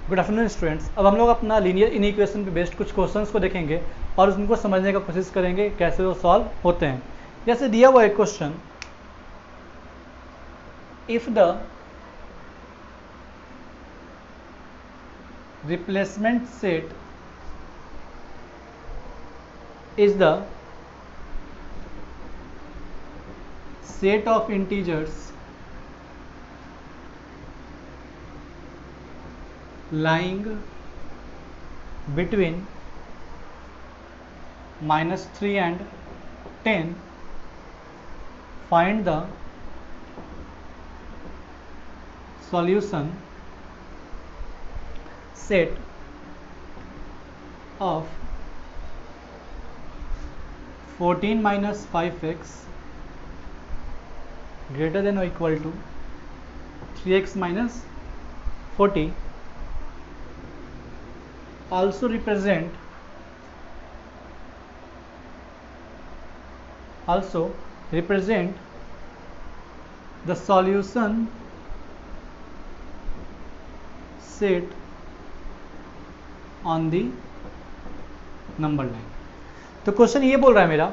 Good afternoon students. अब हम लोग अपना लीनियर इनइक्वेशन पे बेस्ड कुछ क्वेश्चंस को देखेंगे और उनको समझने का कोशिश करेंगे कैसे वो सॉल्व होते हैं। जैसे दिया हुआ एक question, if the replacement set is the set of integers lying between -3 and 10, find the solution set of 14 minus 5x greater than or equal to 3x minus 40 also represent the solution set on the number line। तो question ये बोल रहा है मेरा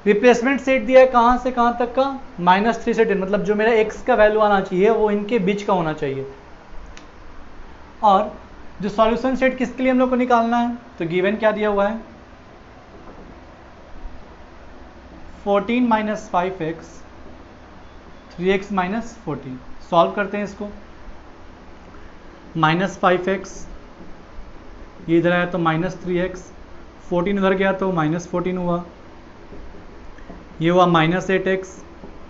replacement set दिया है कहाँ से कहाँ तक का, -3 से 10, मतलब जो मेरा x का वैल्यू आना चाहिए वो इनके बीच का होना चाहिए। और जो सॉल्यूशन सेट किसके लिए हम लोग को निकालना है, तो गिवन क्या दिया हुआ है 14 minus 5x 3x minus 40। Solve करते हैं इसको। -5x ये इधर आया तो -3x, 14 इधर गया तो -14 हुआ, ये हुआ -8x,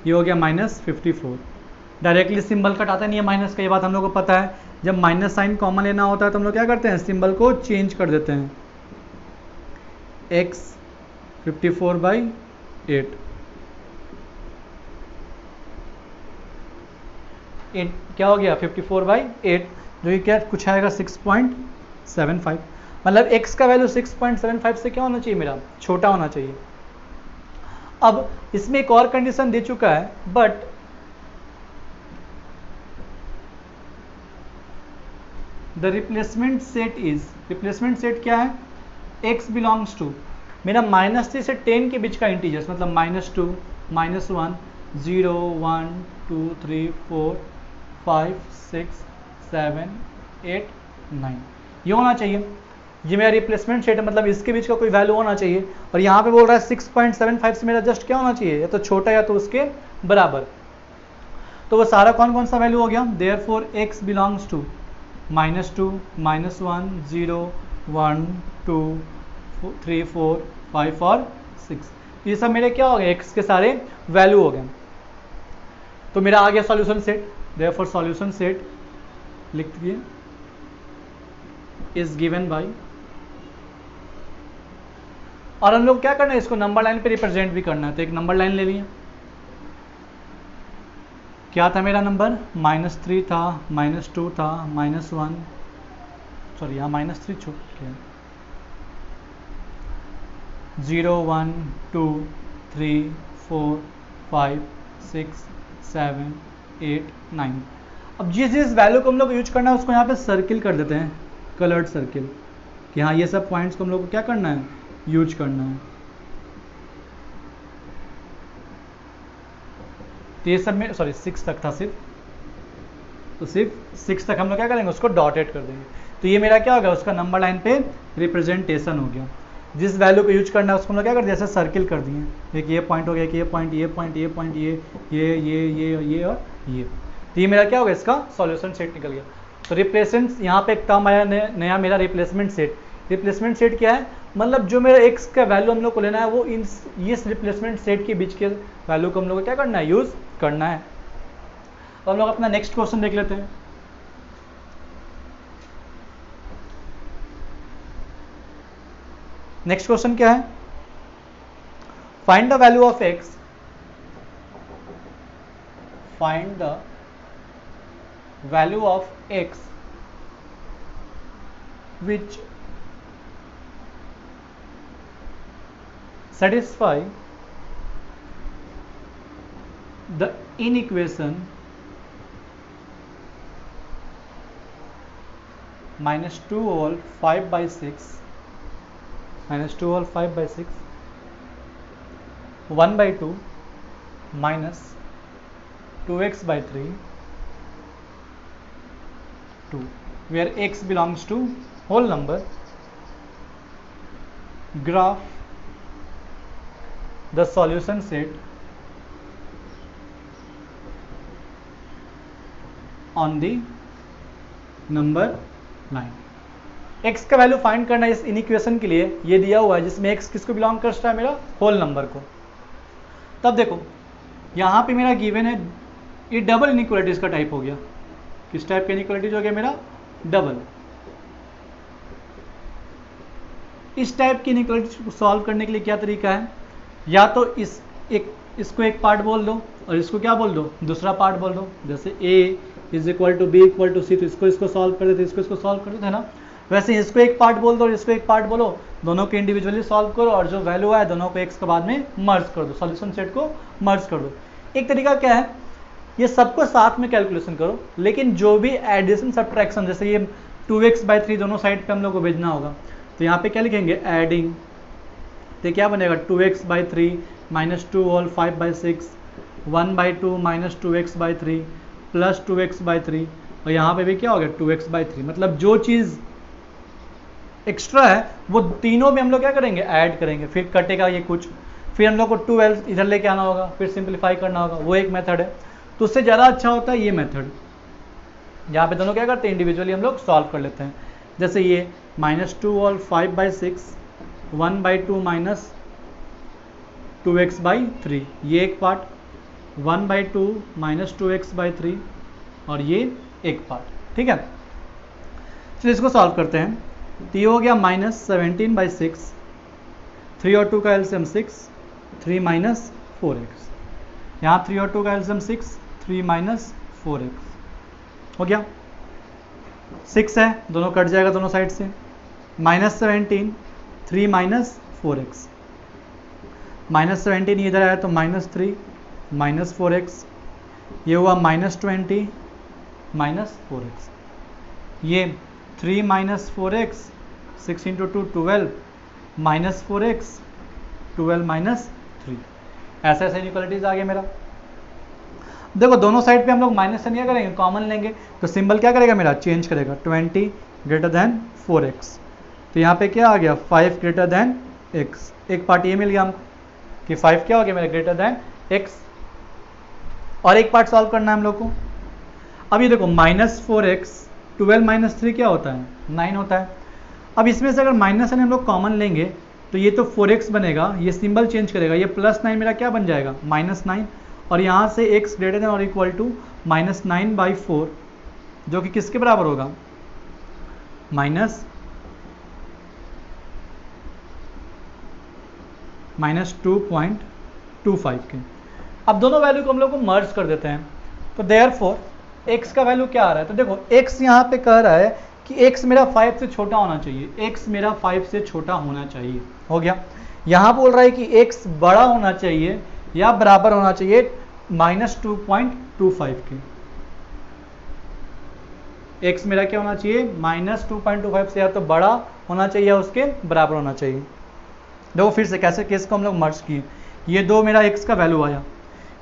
ये हो गया -54। डायरेक्टली सिंबल कटाता नहीं है माइनस का, ये बात हम लोग को पता है। जब माइनस साइन कॉमन लेना होता है तो हम लोग क्या करते हैं, सिंबल को चेंज कर देते हैं। x 54/8 क्या हो गया 54/8, जो कि क्या कुछ आएगा 6.75। मतलब x का वैल्यू 6.75 से क्या होना चाहिए, मेरा छोटा होना चाहिए। अब इसमें एक और कंडीशन दे चुका है, बट द रिप्लेसमेंट सेट क्या है, x बिलोंग्स टू मेरा -3 से 10 के बीच का इंटीजर्स, मतलब -2 -1 0 1 2 3 4 5 6 7 8 9 ये होना चाहिए। ये मेरा रिप्लेसमेंट सेट है, मतलब इसके बीच का कोई वैल्यू होना चाहिए। और यहाँ पे बोल रहा है 6.75 से मेरा जस्ट क्या होना चाहिए, या तो छोटा या तो उसके बराबर। तो वो सारा कौन कौन सा वैल्यू हो गया, देयरफॉर x बिलोंग्स टू -2 -1 0 1 2 3 4 5 और 6। ये सब मेरे क्या हो गए, x के सारे वैल्यू हो गए। तो मेरा आ गया solution set. Therefore solution set लिख दिए इज गिवन बाय, और हम लोग क्या करना है, इसको नंबर लाइन पे रिप्रेजेंट भी करना है। तो एक नंबर लाइन ले लिया, क्या था मेरा नंबर, -3 था, -2 था, -1, सॉरी यहाँ -3 छूट गया, 0 1 2 3 4 5 6 7 8 9। अब जिस वैल्यू को हम लोग यूज करना है उसको यहाँ पे सर्किल कर देते हैं, कलर्ड सर्किल, कि हाँ ये सब पॉइंट्स को हम लोग को क्या करना है, यूज करना है। तो ये सब में सॉरी 6 तक था सिर्फ, तो सिर्फ 6 तक हम लोग क्या करेंगे, उसको डॉटेड कर देंगे। तो ये मेरा क्या हो गया, उसका नंबर लाइन पे रिप्रेजेंटेशन हो गया। जिस वैल्यू को यूज करना है उसको हम लोग क्या कर दिया, जैसे सर्किल कर दिए। एक ये पॉइंट हो गया, कि ये पॉइंट ये पॉइंट ये पॉइंट ये और ये। तो ये मेरा क्या हो गया, इसका सॉल्यूशन सेट निकल गया। तो रिप्लेसमेंट यहाँ पे एक टर्म आया नया मेरा, रिप्लेसमेंट सेट। रिप्लेसमेंट सेट क्या है, मतलब जो मेरा x का वैल्यू हम लोग को लेना है वो इस रिप्लेसमेंट सेट के बीच के वैल्यू को हम लोग को क्या करना है, यूज करना है। तो हम लोग अपना नेक्स्ट क्वेश्चन देख लेते हैं। नेक्स्ट क्वेश्चन क्या है, find the value of x, find the value of x which satisfy the inequation minus 2 whole 5/6 minus 2 whole 5/6 1/2 minus 2x/3 2 where x belongs to whole number. Graph the solution set on the number line. x का value find करना है इस inequation के लिए, ये दिया हुआ है जिसमें x किसको बिलोंग करता है, मेरा होल नंबर को। तब देखो यहाँ पे मेरा गिवन है, ये डबल इनइक्वालिटीज का टाइप हो गया। किस टाइप का इनइक्वालिटीज हो गया मेरा? डबल। इस टाइप की इनइक्वालिटीज को सॉल्व करने के लिए क्या तरीका है, या तो इसको एक पार्ट बोल दो और इसको क्या बोल दो, दूसरा पार्ट बोल दो। जैसे a is equal to B equal to C, तो इसको सॉल्व कर देते, इसको सॉल्व कर देते है ना। वैसे इसको एक पार्ट बोल दो और इसको एक पार्ट बोलो, दोनों को इंडिविजुअली सॉल्व करो और जो वैल्यू आए दोनों को x के बाद में मर्ज कर दो, सॉल्यूशन सेट को मर्ज कर दो। एक तरीका क्या है, ये सबको साथ में कैलकुलेशन करो, लेकिन जो भी एडिशन सब्ट्रैक्शन, जैसे ये 2x/3 दोनों साइड पे हम लोग को भेजना होगा, तो यहाँ पे क्या लिखेंगे, एडिंग, तो क्या बनेगा 2x/3 minus 2 whole 5/6 1/2 minus 2x/3 plus 2x/3, और यहाँ पे भी क्या हो गया 2x/3। मतलब जो चीज़ एक्स्ट्रा है वो तीनों में हम लोग क्या करेंगे, ऐड करेंगे, फिर कटेगा ये कुछ, फिर हम लोग को 12 इधर लेके आना होगा, फिर सिंप्लीफाई करना होगा, वो एक मेथड है। तो उससे ज़्यादा अच्छा होता है ये मेथड, यहाँ पे दोनों क्या करते हैं, इंडिविजुअली हम लोग सॉल्व कर लेते हैं। जैसे ये माइनस 2 होल 5/6 1/2 माइनस 2x/3, ये एक पार्ट, 1/2 माइनस 2x/3 और ये एक पार्ट। ठीक है, चलिए इसको सॉल्व करते हैं। तो ये हो गया माइनस 17/6, 3 और 2 का एलसीएम 6, 3 माइनस 4x, यहाँ 3 और 2 का एलसीएम 6, 3 माइनस 4x हो गया। 6 है, दोनों कट जाएगा दोनों साइड से, माइनस 17, 3 माइनस 4x, माइनस 17 इधर आया तो माइनस 3 माइनस 4x, ये हुआ माइनस 20 माइनस 4x, ये 3 minus 4x, 6 into 2 12 minus 4x, 12 minus 3। ऐसे ऐसे इनइक्वालिटीज आ गया मेरा। देखो दोनों साइड पे हम लोग माइनस से नहीं करेंगे, कॉमन लेंगे, तो सिंबल क्या करेगा मेरा, चेंज करेगा, 20 ग्रेटर देन 4x, तो यहाँ पे क्या आ गया 5 ग्रेटर देन x। एक पार्ट ये मिल गया हमको कि 5 क्या हो गया मेरा, ग्रेटर देन x, और एक पार्ट सॉल्व करना है हम लोग को। अब ये देखो माइनस 4x 12 माइनस 3 क्या होता है, 9 होता है। अब इसमें से अगर माइनस हम लोग कॉमन लेंगे तो ये तो 4x बनेगा, ये सिंबल चेंज करेगा, ये प्लस 9 मेरा क्या बन जाएगा, माइनस 9, और यहाँ से x ग्रेटर देन और इक्वल टू माइनस 9/4, जो कि किसके बराबर होगा, माइनस 2.25 के। अब दोनों वैल्यू को हम लोग को मर्ज कर देते हैं, तो देयरफॉर x का वैल्यू क्या आ रहा है, तो देखो x यहाँ पे कह रहा है कि x मेरा 5 से छोटा होना चाहिए, x मेरा 5 से छोटा होना चाहिए, हो गया। यहाँ बोल रहा है कि x बड़ा होना चाहिए या बराबर होना चाहिए माइनस 2.25 के। x मेरा क्या होना चाहिए, माइनस 2.25 से या तो बड़ा होना चाहिए या उसके बराबर होना चाहिए। देखो फिर से कैसे केस को हम लोग मर्ज किए, ये दो मेरा x का वैल्यू आया,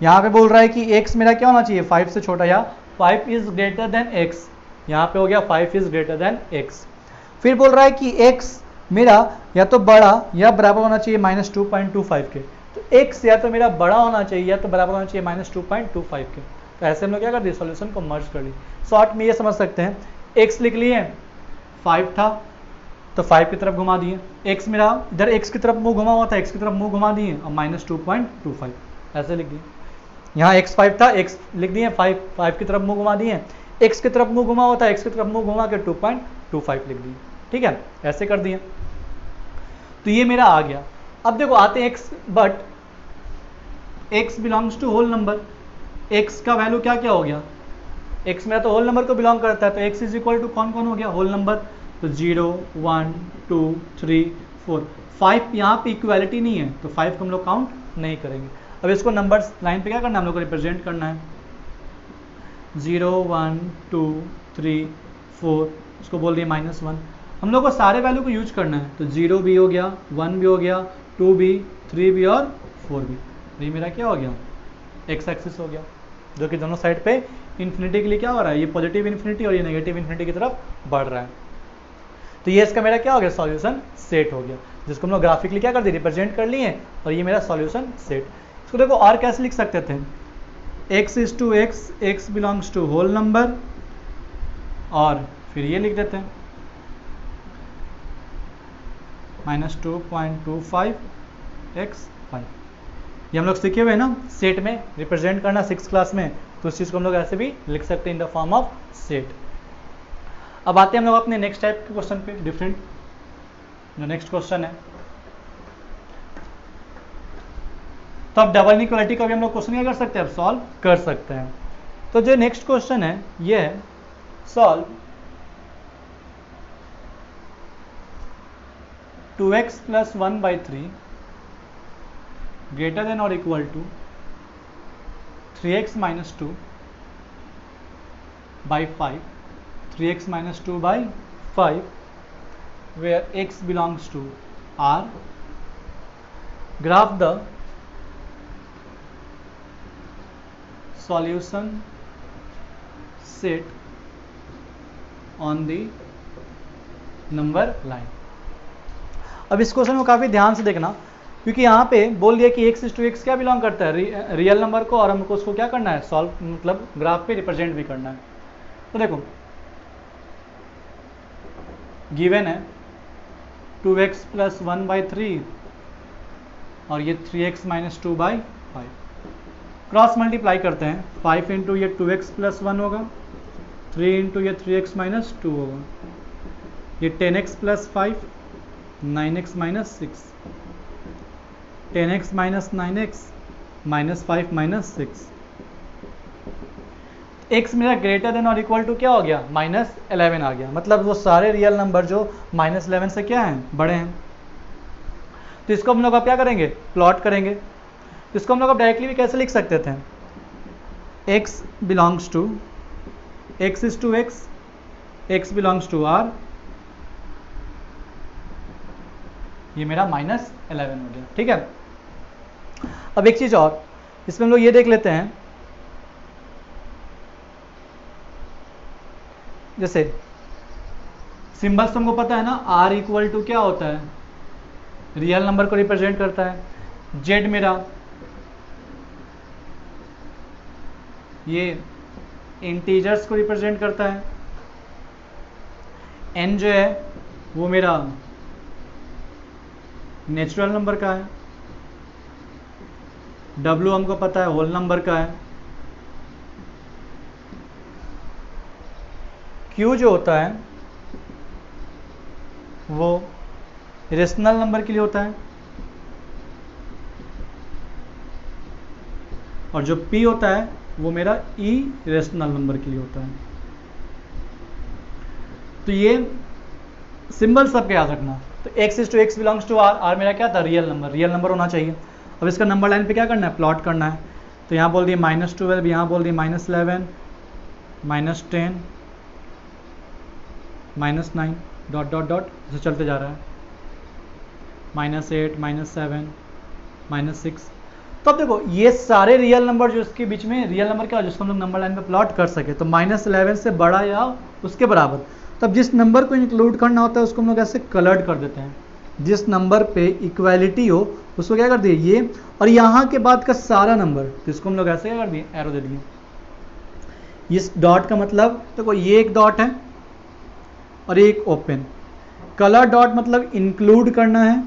यहाँ पे बोल रहा है कि x मेरा क्या होना चाहिए, 5 से छोटा, या 5 इज ग्रेटर देन x, यहाँ पे हो गया 5 इज ग्रेटर देन x। फिर बोल रहा है कि x मेरा या तो बड़ा या बराबर होना चाहिए माइनस 2.25 के, तो x या तो मेरा बड़ा होना चाहिए या तो बराबर होना चाहिए माइनस 2.25 के। तो ऐसे हम लोग क्या कर दिए, सॉल्यूशन को मर्ज कर ली। शॉर्ट में ये समझ सकते हैं, x लिख लिए, 5 था तो 5 की तरफ घुमा दिए, x मेरा इधर x की तरफ मुंह घुमा हुआ था, x की तरफ मुंह घुमा दिए और माइनस 2.25 ऐसे लिख दिए। यहाँ x 5 था, x लिख दिए, 5 की तरफ मुंह घुमा दिए, x की तरफ मुंह घुमा हुआ था, x की तरफ मुंह घुमा के 2.25 लिख दिए। ठीक है, ऐसे कर दिए, तो ये मेरा आ गया। अब देखो आते हैं x, but x belongs to whole number, x का वैल्यू क्या क्या हो गया, x मेरा तो होल नंबर को बिलोंग करता है, तो x इज इक्वल टू कौन कौन हो गया, होल नंबर, तो 0 1 2 3 4 5 यहाँ पे इक्वालिटी नहीं है, तो 5 को हम लोग काउंट नहीं करेंगे। अब इसको नंबर्स लाइन पे क्या करना है, हम लोग को रिप्रेजेंट करना है, 0 1 2 3 4 उसको बोल दिए -1। हम लोग को सारे वैल्यू को यूज करना है, तो 0 भी हो गया, 1 भी हो गया, 2 भी, 3 भी और 4 भी। तो ये मेरा क्या हो गया, एक्स एक्सिस हो गया, जो कि दोनों साइड पे इन्फिनिटी के लिए क्या हो रहा है, ये पॉजिटिव इन्फिनिटी और ये नेगेटिव इन्फिनिटी की तरफ बढ़ रहा है। तो ये इसका मेरा क्या हो गया, सॉल्यूशन सेट हो गया, जिसको हम लोग ग्राफिकली क्या कर दिए, रिप्रेजेंट कर लिए, और ये मेरा सॉल्यूशन सेट। इसको देखो और कैसे लिख सकते थे, x is to x, x belongs to whole number, और फिर ये लिख देते हैं -2.25 x 5। ये हम लोग सीखे हुए हैं ना सेट में रिप्रेजेंट करना 6th क्लास में, तो उस चीज़ को हम लोग ऐसे भी लिख सकते हैं in the form of set. अब आते हैं हम लोग अपने नेक्स्ट टाइप के क्वेश्चन पे, डिफरेंट। जो नेक्स्ट क्वेश्चन है, तो अब डबल इनइक्वालिटी का भी हम लोग क्वेश्चन क्या कर सकते हैं, अब सॉल्व कर सकते हैं। तो जो नेक्स्ट क्वेश्चन है ये है solve 2x + 1/3 greater than or equal to 3x - 2/5, 3x - 2/5, where x belongs to R. Graph the solution set on the number line. अब इस क्वेश्चन को काफ़ी ध्यान से देखना, क्योंकि यहाँ पे बोल दिया कि x to x क्या बिलोंग करता है, रियल नंबर को, और हमको उसको क्या करना है, सॉल्व मतलब ग्राफ पे रिप्रेजेंट भी करना है। तो देखो गिवन है 2x + 1/3 और ये 3x - 2/5, क्रॉस मल्टीप्लाई करते हैं, 5 इंटू ये 2x + 1 होगा, 3 इंटू ये 3x - 2 होगा, ये 10x + 5, 9x - 6, 10x - 9x -5 - 6, x मेरा ग्रेटर देन और इक्वल टू क्या हो गया, -11 आ गया। मतलब वो सारे रियल नंबर जो -11 से क्या हैं, बड़े हैं। तो इसको हम लोग अब क्या करेंगे, प्लॉट करेंगे। तो इसको हम लोग अब डायरेक्टली भी कैसे लिख सकते थे, x belongs to, x is to x, x belongs to R, ये मेरा -11 हो गया। ठीक है, अब एक चीज और इसमें हम लोग ये देख लेते हैं, जैसे सिंबल्स तुमको पता है ना, R इक्वल टू क्या होता है, रियल नंबर को रिप्रेजेंट करता है, Z मेरा ये इंटीजर्स को रिप्रेजेंट करता है, N जो है वो मेरा नेचुरल नंबर का है, W हमको पता है होल नंबर का है, Q जो होता है वो रेशनल नंबर के लिए होता है, और जो P होता है वो मेरा इरेशनल नंबर के लिए होता है। तो ये सिंबल सबके याद रखना। तो x is to x belongs to R, R मेरा क्या था, रियल नंबर होना चाहिए। अब इसका नंबर लाइन पे क्या करना है, प्लॉट करना है। तो यहाँ बोल दिए -12, यहाँ बोल दिए -11, -10, -9 डॉट डॉट डॉट ऐसे चलते जा रहा है, -8, -7, -6। तो अब देखो ये सारे रियल नंबर जो इसके बीच में रियल नंबर क्या हो, जिसको हम लोग नंबर लाइन पे प्लॉट कर सके, तो -11 से बड़ा या उसके बराबर। तब जिस नंबर को इंक्लूड करना होता है उसको हम लोग ऐसे कलर्ड कर देते हैं, जिस नंबर पे इक्वालिटी हो उसको क्या कर दिए ये, और यहाँ के बाद का सारा नंबर, तो इसको हम लोग ऐसे क्या कर दिए, एरो दे दिए। इस डॉट का मतलब देखो ये एक डॉट है और एक ओपन, कलर डॉट मतलब इंक्लूड करना है,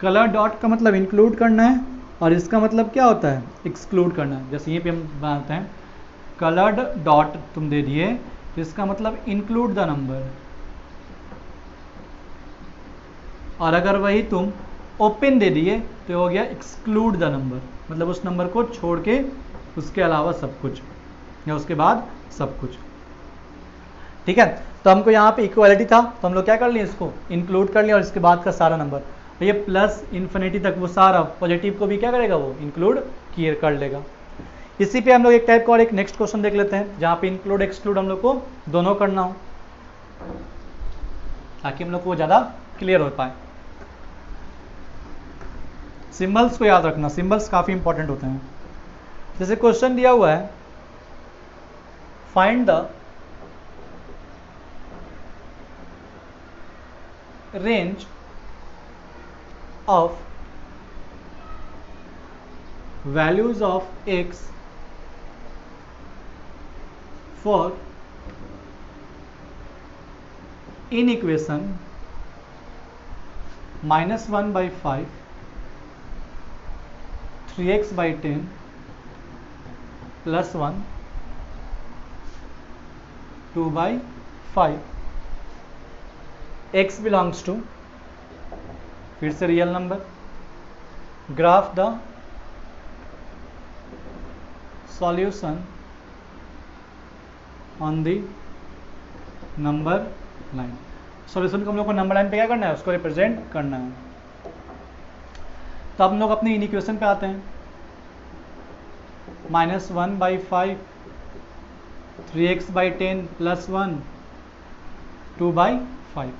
कलर डॉट का मतलब इंक्लूड करना है, और इसका मतलब क्या होता है, एक्सक्लूड करना है। जैसे ये पे हम बनाते हैं कलर्ड डॉट तुम दे दिए, तो इसका मतलब इंक्लूड द नंबर, और अगर वही तुम ओपन दे दिए तो हो गया एक्सक्लूड द नंबर, मतलब उस नंबर को छोड़ के उसके अलावा सब कुछ, या उसके बाद सब कुछ। ठीक है, तो हमको यहाँ पे इक्वालिटी था तो हम लोग क्या कर लिए, इसको इंक्लूड कर लिया, और इसके बाद का सारा नंबर, तो ये प्लस इन्फिनिटी तक वो सारा पॉजिटिव को भी क्या करेगा, वो इंक्लूड किए कर लेगा। इसी पे हम लोग एक टाइप का और एक नेक्स्ट क्वेश्चन देख लेते हैं, जहाँ पे इंक्लूड एक्सक्लूड हम लोग को दोनों करना हो। ताकि हम लोग को ज़्यादा क्लियर हो पाए। सिंबल्स को याद रखना, सिंबल्स काफ़ी इंपॉर्टेंट होते हैं। जैसे क्वेश्चन दिया हुआ है, find the range of values of x for inequation -1/5, 3x/10 +1, 2/5, x belongs to, फिर से real number, graph the solution on the number line. Solution को हम लोग को नंबर लाइन पे क्या करना है, उसको रिप्रेजेंट करना है। तो अब हम लोग अपनी इन इक्वेशन पे आते हैं, -1/5, 3x/10 +1, 2/5।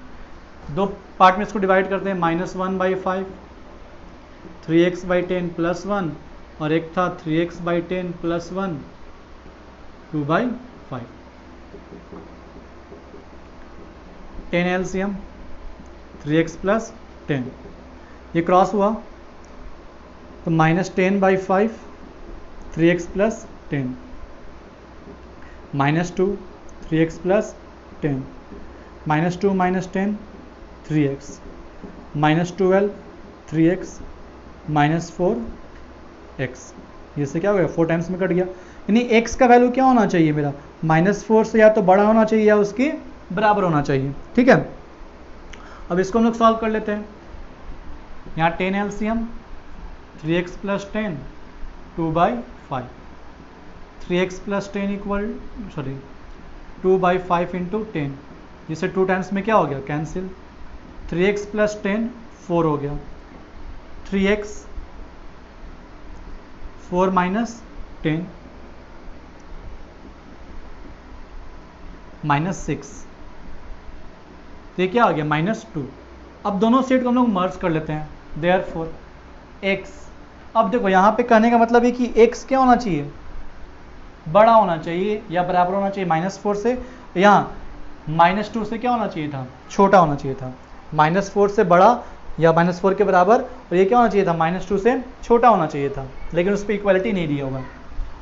दो पार्ट में इसको डिवाइड करते हैं, -1/5, 3x/10 +1, और एक था 3x/10 +1, 2/5। 10 LCM, 3x + 10, ये क्रॉस हुआ तो -10/5, 3x + 10, -2, 3x + 10, -2 - 10, 3x, -12, 3x, -4x। ये से क्या हो गया, 4 टाइम्स में कट गया। यानी x का वैल्यू क्या होना चाहिए मेरा, -4 से या तो बड़ा होना चाहिए या उसके बराबर होना चाहिए। ठीक है, अब इसको हम लोग सॉल्व कर लेते हैं। यहाँ 10 LCM, 3x + 10, 2/5, 3x + 10 equal, sorry 2/5 × 10, जिसे 2 टाइम्स में क्या हो गया, कैंसिल। 3x + 10 4 हो गया, 3x, 4 - 10, -6, तो ये क्या आ गया, -2। अब दोनों सेट को हम लोग मर्ज कर लेते हैं, देयरफॉर x, अब देखो यहाँ पे कहने का मतलब है कि x क्या होना चाहिए, बड़ा होना चाहिए या बराबर होना चाहिए -4 से। यहाँ -2 से क्या होना चाहिए था, छोटा होना चाहिए था। -4 से बड़ा या -4 के बराबर, और ये क्या होना चाहिए था, -2 से छोटा होना चाहिए था, लेकिन उस पर इक्वालिटी नहीं दिया हुआ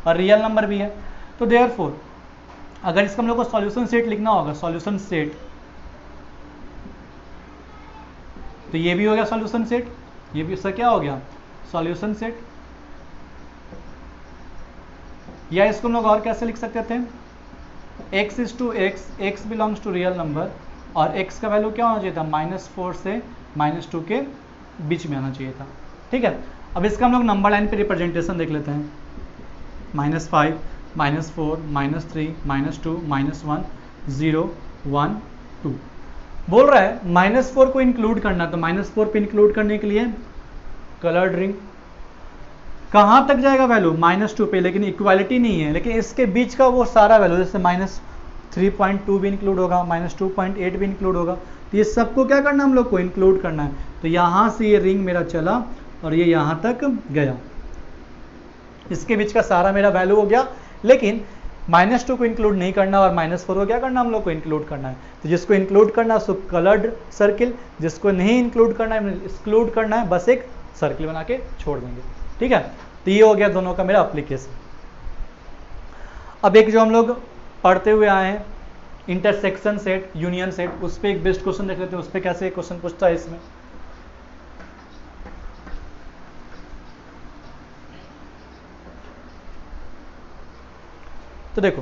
और रियल नंबर भी है। तो देयरफॉर अगर इसका हम लोग को सॉल्यूशन सेट लिखना होगा, सॉल्यूशन सेट, तो ये भी हो गया सॉल्यूशन सेट, ये भी इसका क्या हो गया, सॉल्यूशन सेट। या इसको हम लोग और कैसे लिख सकते थे, x is to x, x belongs to real number, और x का वैल्यू क्या होना चाहिए था, -4 से -2 के बीच में आना चाहिए था। ठीक है, अब इसका हम लोग नंबर लाइन पे रिप्रेजेंटेशन देख लेते हैं, -5, -4, -3, -2, -1, 0, 1, 2। बोल रहा है -4 को इंक्लूड करना, तो -4 पे इंक्लूड करने के लिए कलर्ड रिंग, कहाँ तक जाएगा वैल्यू, -2 पे, लेकिन इक्वालिटी नहीं है, लेकिन इसके बीच का वो सारा वैल्यू, जैसे -3.2 भी इंक्लूड होगा, -2.8 भी इंक्लूड होगा, तो ये सबको क्या करना है, हम लोग को इंक्लूड करना है। तो यहाँ से ये रिंग मेरा चला और ये यहाँ तक गया, इसके बीच का सारा मेरा वैल्यू हो गया, लेकिन -2 को इंक्लूड नहीं करना और -4 को क्या करना, हम लोग को इंक्लूड करना है। तो जिसको इंक्लूड करना है उसको कलर्ड सर्किल, जिसको नहीं इंक्लूड करना है, एक्सक्लूड करना है, बस एक सर्किल बना के छोड़ देंगे। ठीक है, तो ये हो गया दोनों का मेरा एप्लीकेशन। अब एक जो हम लोग पढ़ते हुए आए हैं, इंटरसेक्शन सेट, यूनियन सेट, उस पर एक बेस्ट क्वेश्चन देख लेते हैं, उस पर कैसे क्वेश्चन पूछता है इसमें। तो देखो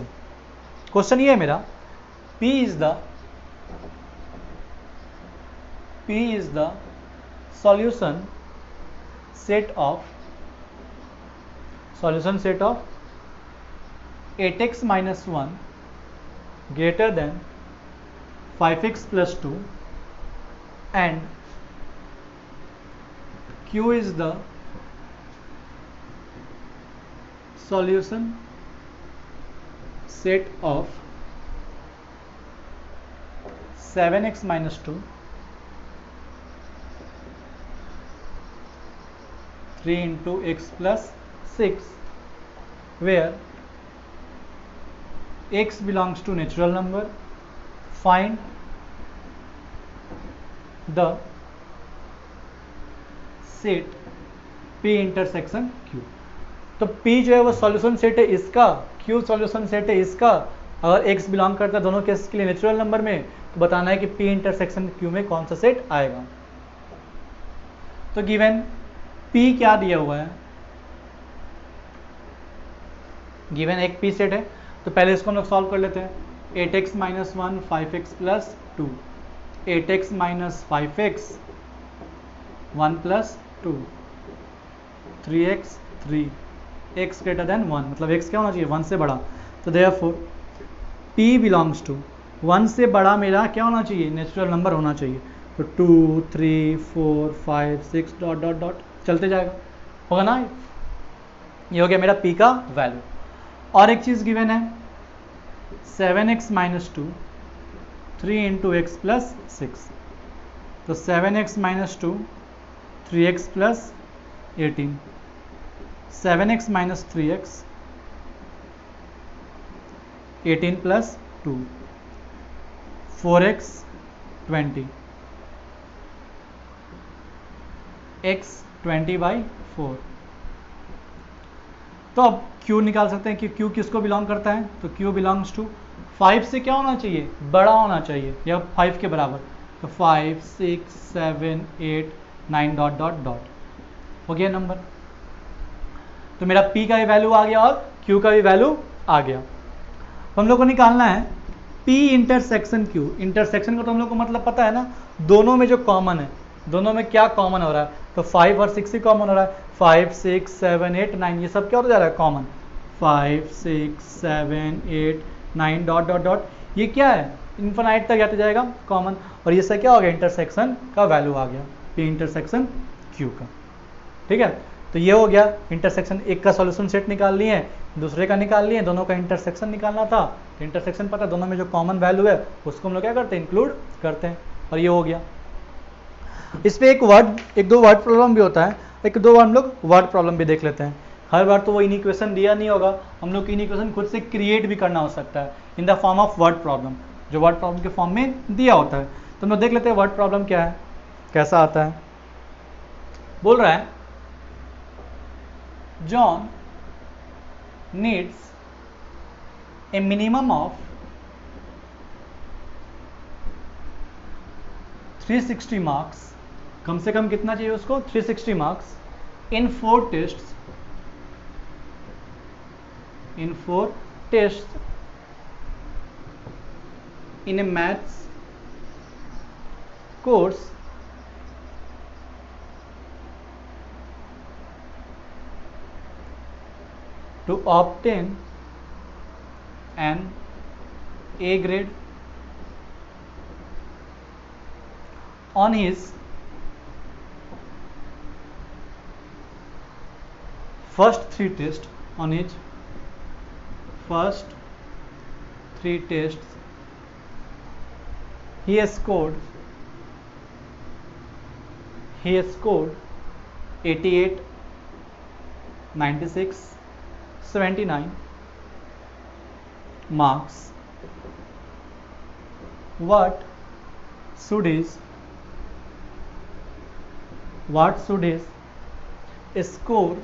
क्वेश्चन ये है मेरा, P is the solution set of 8x - 1 greater than 5x + 2 and Q is the solution set of 7x minus 2, 3 into x plus 6, where x belongs to natural number. Find the set P intersection Q। तो P जो है वो solution set है इसका, Q solution set है इसका। अगर x belong करता है दोनों केस के लिए नेचुरल नंबर में, तो बताना है कि P इंटरसेक्शन Q में कौन सा सेट आएगा। तो गिवन P क्या दिया हुआ है, गिवन एक P सेट है, तो पहले इसको हम लोग सॉल्व कर लेते हैं। 8x minus 1 5x plus 2, 8x minus 5x 1 plus 2, 3x 3, x greater than 1, मतलब x क्या होना चाहिए 1 से बड़ा। तो देयरफॉर P बिलोंग्स टू 1 से बड़ा मेरा क्या होना चाहिए, नेचुरल नंबर होना चाहिए। तो 2 3 4 5 6 डॉट डॉट डॉट चलते जाएगा, होगा ना। ये हो गया मेरा P का वैल्यू। और एक चीज़ गिवन है 7x minus 2, 3 into x plus 6। तो 7x minus 2, 3x plus 18, 7x minus 3x, 18 plus 2, 4x 20, x 20/4। तो अब Q निकाल सकते हैं कि Q किसको बिलोंग करता है। तो Q बिलोंग्स टू 5 से क्या होना चाहिए, बड़ा होना चाहिए या 5 के बराबर। तो 5 6 7 8 9 डॉट डॉट डॉट हो गया नंबर। तो मेरा P का भी वैल्यू आ गया और Q का भी वैल्यू आ गया। हम लोग को निकालना है P इंटरसेक्शन Q। इंटरसेक्शन का तो हम लोग को मतलब पता है ना, दोनों में जो कॉमन है, दोनों में क्या कॉमन हो रहा है। तो 5 और 6 ही कॉमन हो रहा है। 5 6 7 8 9 ये सब क्या होता जा रहा है कॉमन। 5 6 7 8 9 डॉट डॉट डॉट, ये क्या है इन्फिनाइट तक जाते जाएगा कॉमन। और ये सब क्या हो गया, इंटरसेक्शन का वैल्यू आ गया P इंटरसेक्शन Q का। ठीक है, तो ये हो गया इंटरसेक्शन। एक का सॉल्यूशन सेट निकाल लिए, दूसरे का निकाल लिए, दोनों का इंटरसेक्शन निकालना था। इंटरसेक्शन पता, दोनों में जो कॉमन वैल्यू है उसको हम लोग क्या करते हैं, इंक्लूड करते हैं। और ये हो गया। इस पे एक दो वर्ड प्रॉब्लम भी होता है, एक दो हम लोग वर्ड प्रॉब्लम भी देख लेते हैं। हर बार तो वो इनइक्वेशन दिया नहीं होगा, हम लोग की इनइक्वेशन खुद से क्रिएट भी करना हो सकता है in the form of word problem, जो वर्ड प्रॉब्लम के फॉर्म में दिया होता है। तो हम लोग देख लेते हैं वर्ड प्रॉब्लम क्या है, कैसा आता है। बोल रहा है John needs a minimum of 360 marks, कम से कम कितना चाहिए उसको, 360 marks in 4 tests, in 4 test in a maths course to obtain an A grade on his first 3 tests, on his first 3 tests he has scored 88, 96, 79 marks. What should his score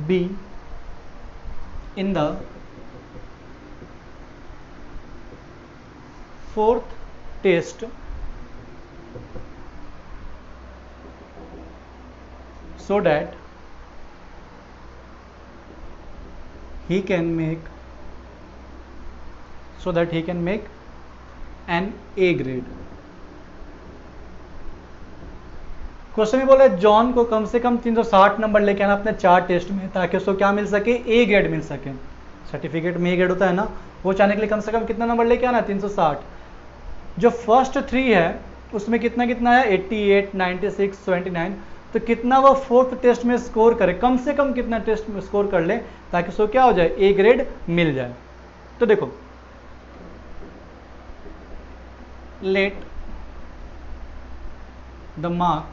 be in the 4th test so that he can make an A grade। Question में बोला John को कम से कम 360 number लेके आना अपने 4 test में, ताकि उसको क्या मिल सके, ए ग्रेड मिल सके। सर्टिफिकेट में ए ग्रेड होता है ना, वो चाहने के लिए कम से कम कितना नंबर लेके आना, 360। जो फर्स्ट 3 है उसमें कितना है, 88, 96, 79। तो कितना वो 4th टेस्ट में स्कोर करे, कम से कम कितना टेस्ट में स्कोर कर ले ताकि उसको क्या हो जाए, ए ग्रेड मिल जाए। तो देखो let the mark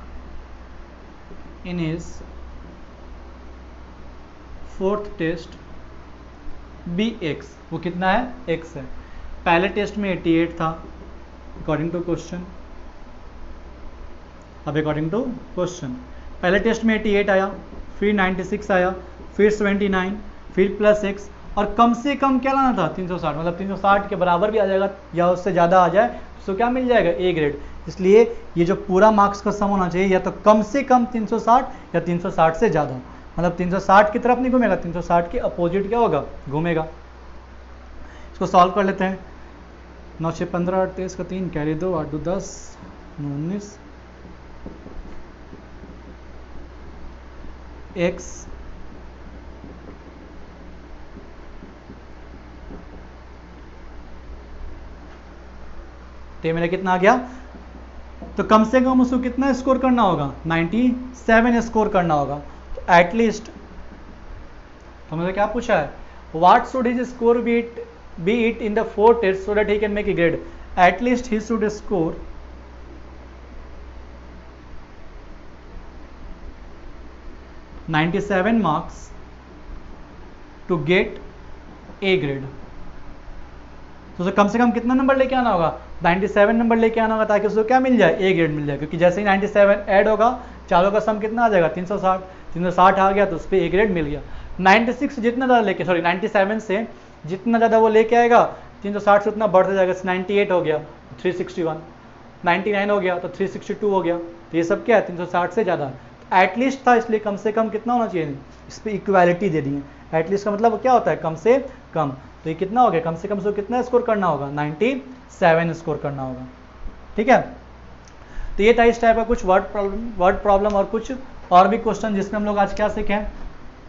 in his fourth test be x। वो कितना है? x है। पहले टेस्ट में 88 था अकॉर्डिंग टू क्वेश्चन। अब अकॉर्डिंग टू क्वेश्चन पहले टेस्ट में 88 आया, फिर 96 आया, फिर 79, फिर प्लस x, और कम से कम क्या लाना था? 360। मतलब 360 के बराबर भी आ जाएगा या उससे ज़्यादा आ जाए तो क्या मिल जाएगा? A grade. इसलिए ये जो पूरा मार्क्स का सम होना चाहिए या तो कम से कम 360 या 360 से ज़्यादा। मतलब 360 की तरफ नहीं घूमेगा, 360 के अपोजिट क्या होगा? घूमेगा। इसको सॉल्व कर लेते हैं। 9 6 15 8 23 का 3 कैरी 2 8 2 10 9 19 x तो मेरा कितना आ गया? तो कम से कम उसको कितना स्कोर करना होगा? 97 स्कोर करना होगा। तो एटलीस्ट तो मुझे क्या पूछा है? What should his score be it in the 4 test so that he can make A grade. At least he should score 97 marks to get A grade. तो उसे कम से कम कितना नंबर लेके आना होगा? 97 नंबर लेके आना होगा ताकि उसको क्या मिल जाए? ए ग्रेड मिल जाए। क्योंकि जैसे ही 97 ऐड होगा चारों का सम कितना आ जाएगा? 360। 360 आ गया तो उस पर ए ग्रेड मिल गया। 96 जितना ज़्यादा लेके 97 से जितना ज़्यादा वो लेके आएगा 360 से उतना बढ़ते जाएगा। 98 हो गया 361, 99 हो गया तो 362 हो गया। तो ये सब क्या है? 360 से ज़्यादा। एटलीस्ट था इसलिए कम से कम कितना होना चाहिए? इस पर इक्वालिटी दे दी है। एटलीस्ट का मतलब क्या होता है? कम से कम। तो ये कितना हो गया? कम से कम से कितना स्कोर करना होगा? 97 स्कोर करना होगा। ठीक है। तो ये था इस टाइप का कुछ वर्ड प्रॉब्लम और कुछ और भी क्वेश्चन जिसमें हम लोग आज क्या सीखें?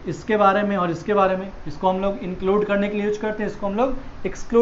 इसके बारे में और इसके बारे में। इसको हम लोग इंक्लूड करने के लिए यूज करते हैं, इसको हम लोग एक्सक्लूड